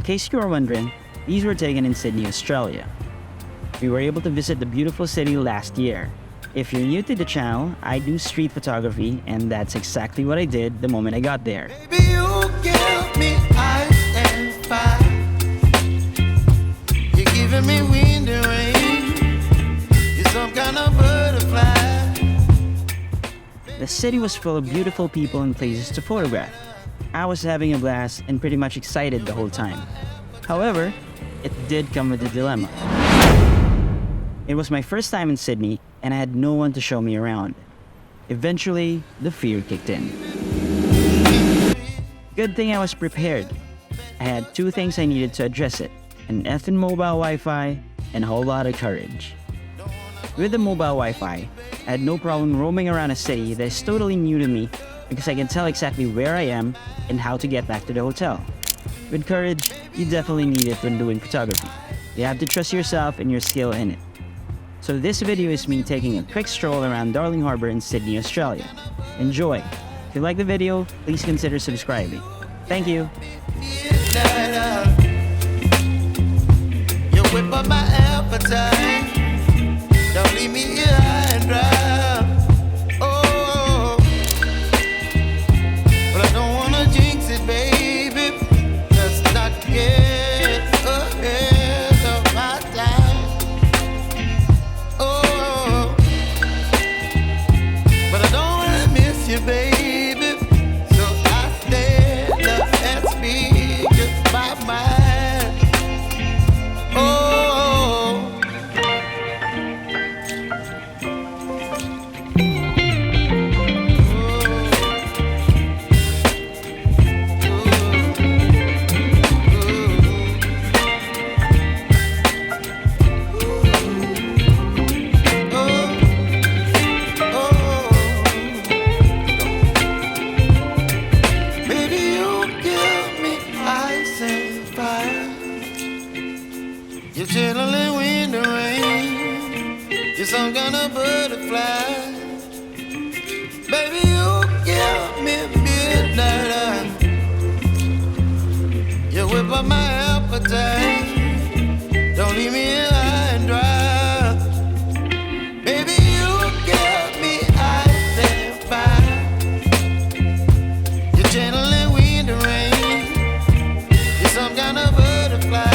case you are wondering, these were taken in Sydney, Australia. We were able to visit the beautiful city last year. If you're new to the channel, I do street photography, and that's exactly what I did the moment I got there. Baby, you give me ice and fire. You're giving me wind and rain. You're some kind of butterfly. The city was full of beautiful people and places to photograph. I was having a blast and pretty much excited the whole time. However, it did come with a dilemma. It was my first time in Sydney, and I had no one to show me around. Eventually, the fear kicked in. Good thing I was prepared. I had two things I needed to address it: an effing mobile Wi-Fi and a whole lot of courage. With the mobile Wi-Fi, I had no problem roaming around a city that is totally new to me because I can tell exactly where I am and how to get back to the hotel. With courage, you definitely need it when doing photography. You have to trust yourself and your skill in it. So this video is me taking a quick stroll around Darling Harbour in Sydney, Australia. Enjoy! If you like the video, please consider subscribing. Thank you! You whip up my appetite. Don't leave me here high and dry. Oh, but I don't wanna jinx it, baby. Let's not get ahead of my time. Oh, but I don't wanna miss you, baby. So I stand up and speak just my mind. Oh. You're chilling wind and rain. You're some kind of butterfly. Baby, you give me midnight. You whip up my appetite. Don't leave me here high and dry. Baby, you give me ice and fire. You're channeling wind and rain. You're some kind of butterfly.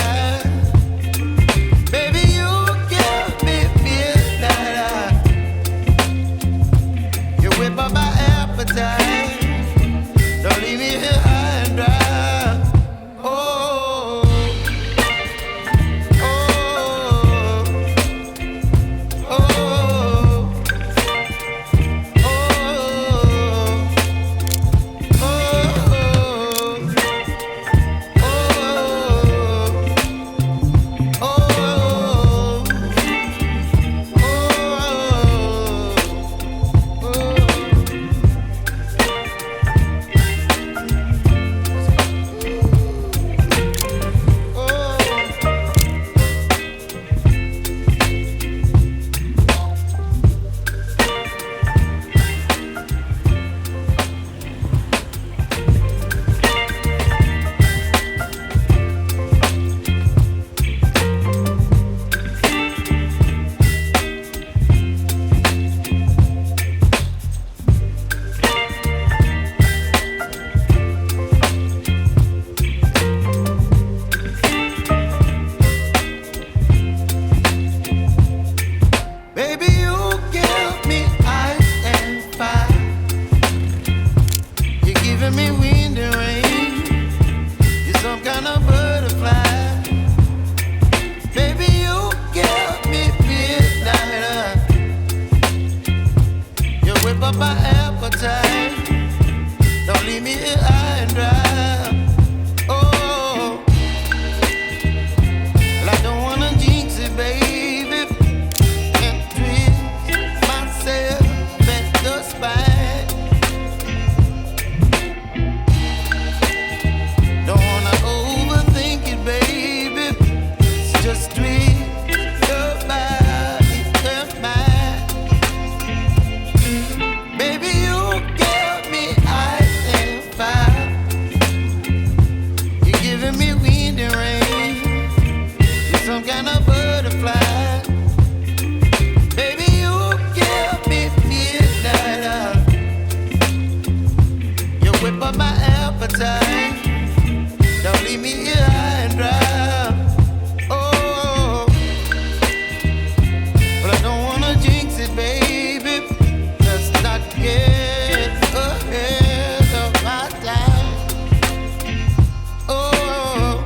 Don't leave me here high and dry. Oh, oh, some kind of butterfly. Baby, you give me midnight. You whip up my appetite. Don't leave me here high and dry. Oh, but I don't wanna jinx it, baby. Let's not get ahead of my time. Oh,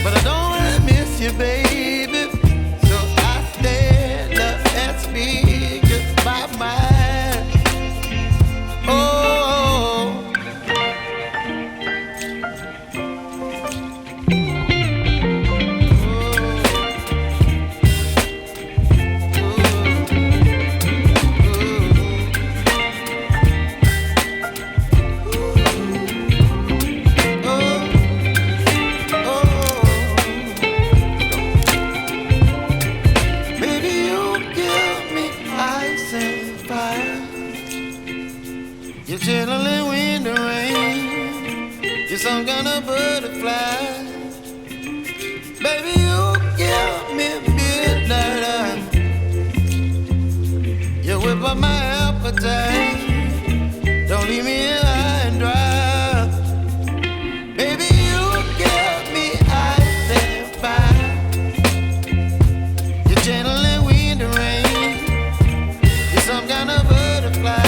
but I don't wanna miss you, baby. So I stand up and speak just my mind. Oh. You're chilling wind and rain. You're some kind of butterfly. Baby, you give me midnight. You whip up my appetite. Don't leave me here high and dry. Baby, you give me ice and fire. You're channeling wind and rain. You're some kind of butterfly.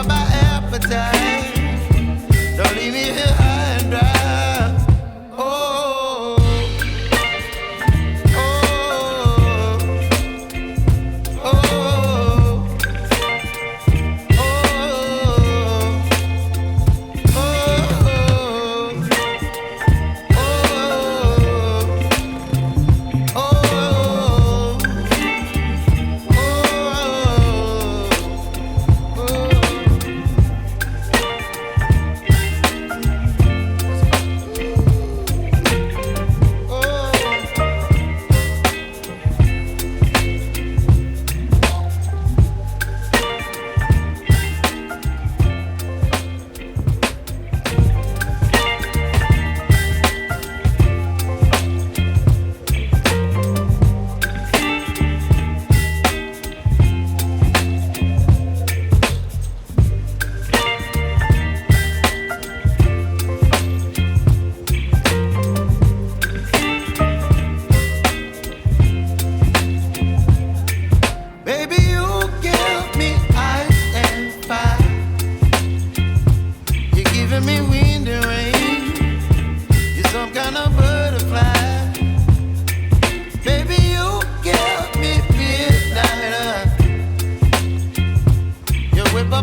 My appetite. Don't leave me here high and dry. Oh, oh, oh, oh,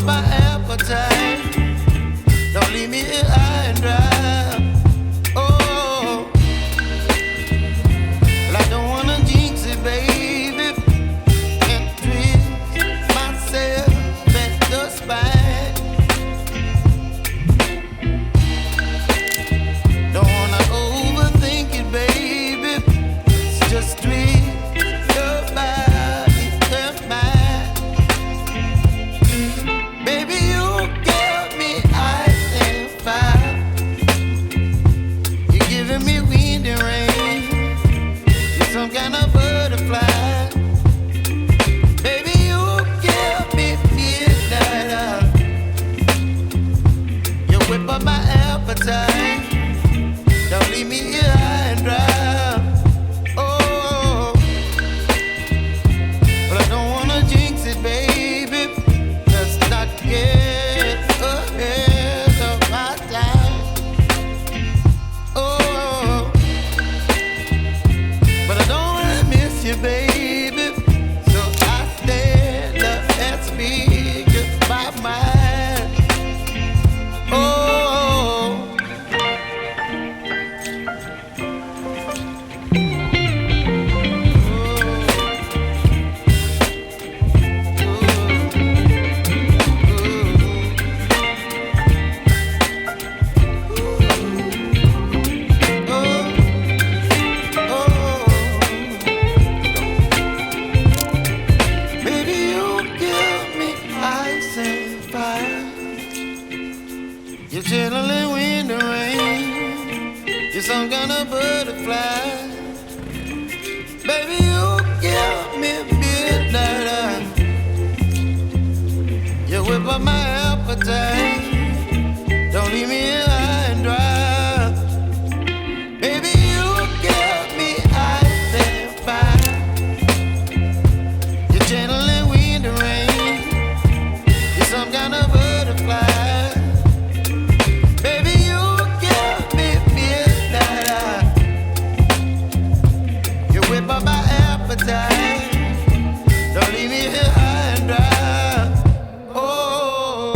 my appetite. Don't leave me here high and dry. Oh, well, I don't wanna jinx it, baby, and twist myself at the spine. Don't wanna overthink it, baby. It's just twist your body and mine. Baby, you give me ice and fire. You're chilling in the rain. You're some kind of butterfly. Baby, you give me midnight. You whip up my appetite. Don't leave me here high and dry. Baby, you give me ice and fire. You're channeling wind and rain. You're some kind of butterfly. Baby, you give me midnight. You whip up my appetite. Don't leave me here high and dry. Oh,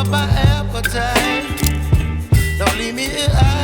up my appetite. Don't leave me here high